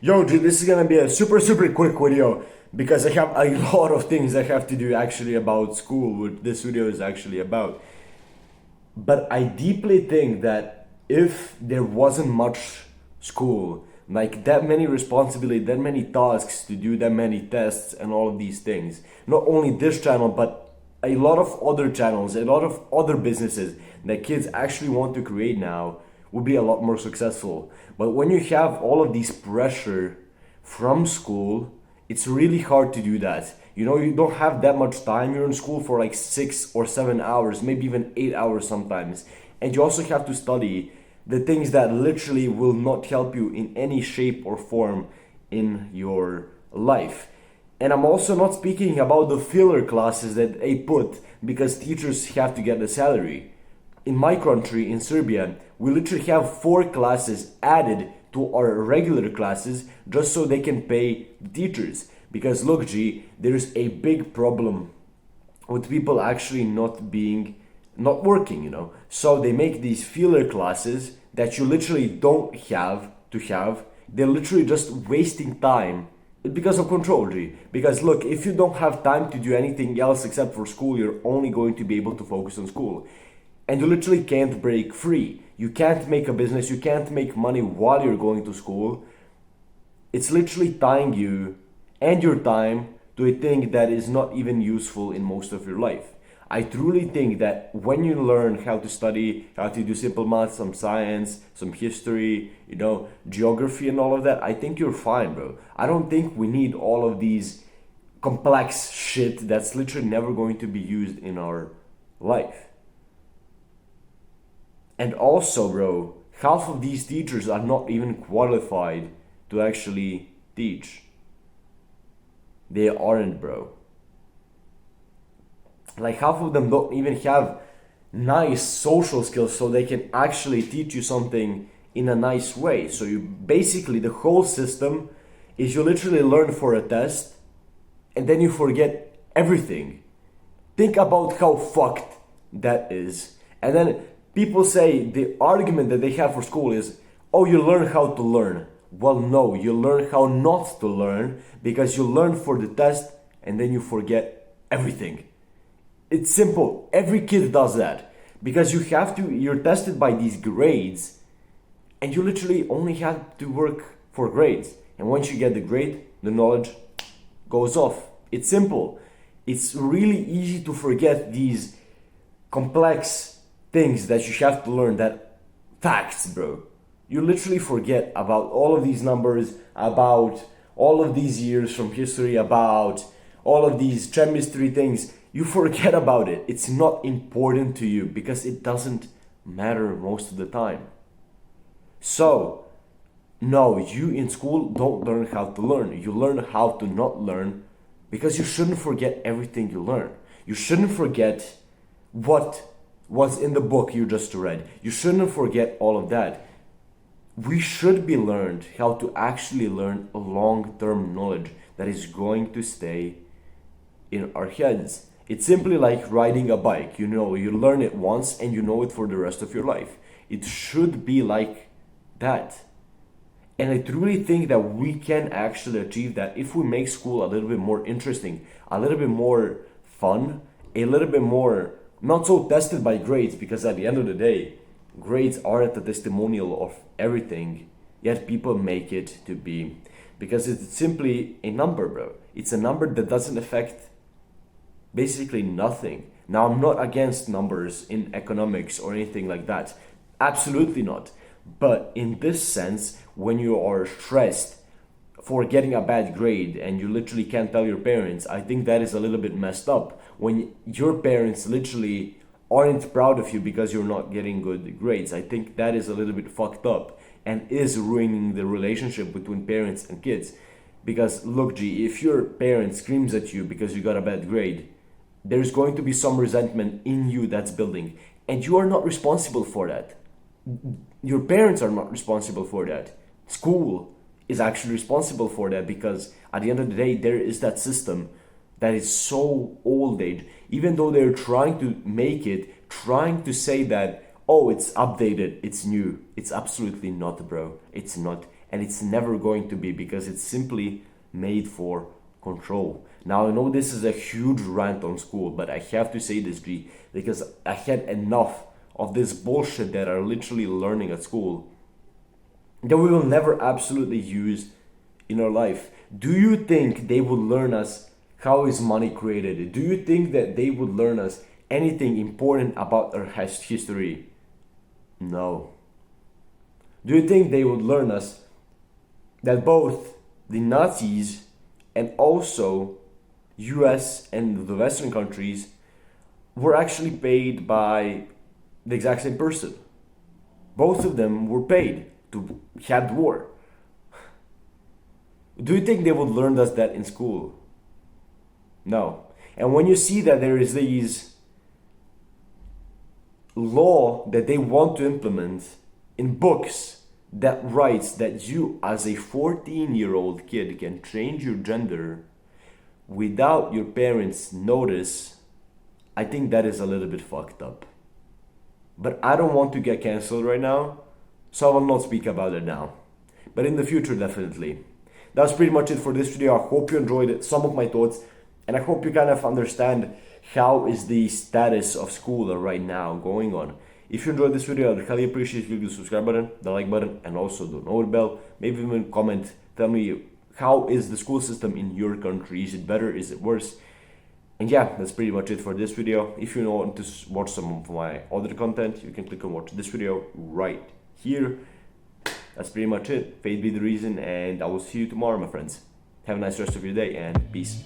Yo, dude, this is gonna be a super quick video because I have a lot of things I have to do actually about school, what this video is actually about. But I deeply think that if there wasn't much school, like that many responsibility, that many tasks to do, that many tests and all of these things, not only this channel, but a lot of other channels, a lot of other businesses that kids actually want to create now would be a lot more successful. But when you have all of these pressure from school, it's really hard to do that. You know, you don't have that much time. You're in school for like 6 or 7 hours, maybe even 8 hours sometimes. And you also have to study the things that literally will not help you in any shape or form in your life. And I'm also not speaking about the filler classes that they put because teachers have to get a salary. In my country, in Serbia, we literally have 4 classes added to our regular classes just so they can pay the teachers. Because look, G, there's a big problem with people actually not working, you know. So they make these filler classes that you literally don't have to have. They're literally just wasting time because of control, G. Because look, if you don't have time to do anything else except for school, you're only going to be able to focus on school. And you literally can't break free. You can't make a business, you can't make money while you're going to school. It's literally tying you and your time to a thing that is not even useful in most of your life. I truly think that when you learn how to study, how to do simple math, some science, some history, you know, geography and all of that, I think you're fine, bro. I don't think we need all of these complex shit that's literally never going to be used in our life. And also, bro, half of these teachers are not even qualified to actually teach. They aren't, bro. Like half of them don't even have nice social skills so they can actually teach you something in a nice way. So you basically, the whole system is you literally learn for a test and then you forget everything. Think about how fucked that is. And then people say the argument that they have for school is, oh, you learn how to learn. Well, no, you learn how not to learn because you learn for the test and then you forget everything. It's simple. Every kid does that because you're tested by these grades and you literally only have to work for grades. And once you get the grade, the knowledge goes off. It's simple. It's really easy to forget these complex things that you have to learn, that facts, bro. You literally forget about all of these numbers, about all of these years from history, about all of these chemistry things. You forget about it. It's not important to you because it doesn't matter most of the time. So, no, you in school don't learn how to learn. You learn how to not learn because you shouldn't forget everything you learn. You shouldn't forget what was in the book you just read. You shouldn't forget all of that. We should be learned how to actually learn a long-term knowledge that is going to stay in our heads. It's simply like riding a bike. You know, you learn it once and you know it for the rest of your life. It should be like that. And I truly think that we can actually achieve that if we make school a little bit more interesting, a little bit more fun, a little bit more not so tested by grades, because at the end of the day, grades aren't a testimonial of everything, yet people make it to be. Because it's simply a number, bro. It's a number that doesn't affect basically nothing. Now, I'm not against numbers in economics or anything like that. Absolutely not. But in this sense, when you are stressed for getting a bad grade and you literally can't tell your parents, I think that is a little bit messed up. When your parents literally aren't proud of you because you're not getting good grades, I think that is a little bit fucked up and is ruining the relationship between parents and kids. Because look, G, if your parent screams at you because you got a bad grade, there's going to be some resentment in you that's building, and you are not responsible for that. Your parents are not responsible for that. School is actually responsible for that because at the end of the day, there is that system that is so old age. Even though they're trying to make it, trying to say that, oh, it's updated, it's new. It's absolutely not, bro. It's not. and it's never going to be, because it's simply made for control. Now I know this is a huge rant on school, but I have to say this, G, because I had enough of this bullshit that are literally learning at school that we will never absolutely use in our life. Do you think they would learn us how is money created? Do you think that they would learn us anything important about our history? No. Do you think they would learn us that both the Nazis and also US and the Western countries were actually paid by the exact same person? Both of them were paid to have war. Do you think they would learn us that in school? No. And when you see that there is these law that they want to implement in books that writes that you as a 14-year-old kid can change your gender without your parents' notice, I think that is a little bit fucked up. But I don't want to get cancelled right now, so I will not speak about it now. But in the future, definitely. That's pretty much it for this video. I hope you enjoyed it, some of my thoughts, and I hope you kind of understand how is the status of school right now going on. If you enjoyed this video, I'd highly appreciate if you click the subscribe button, the like button, and also the note bell. Maybe even comment, tell me how is the school system in your country? Is it better? Is it worse? And yeah, that's pretty much it for this video. If you want to watch some of my other content, you can click on watch this video right here. That's pretty much it. Fate be the reason, and I will see you tomorrow, my friends. Have a nice rest of your day, and peace.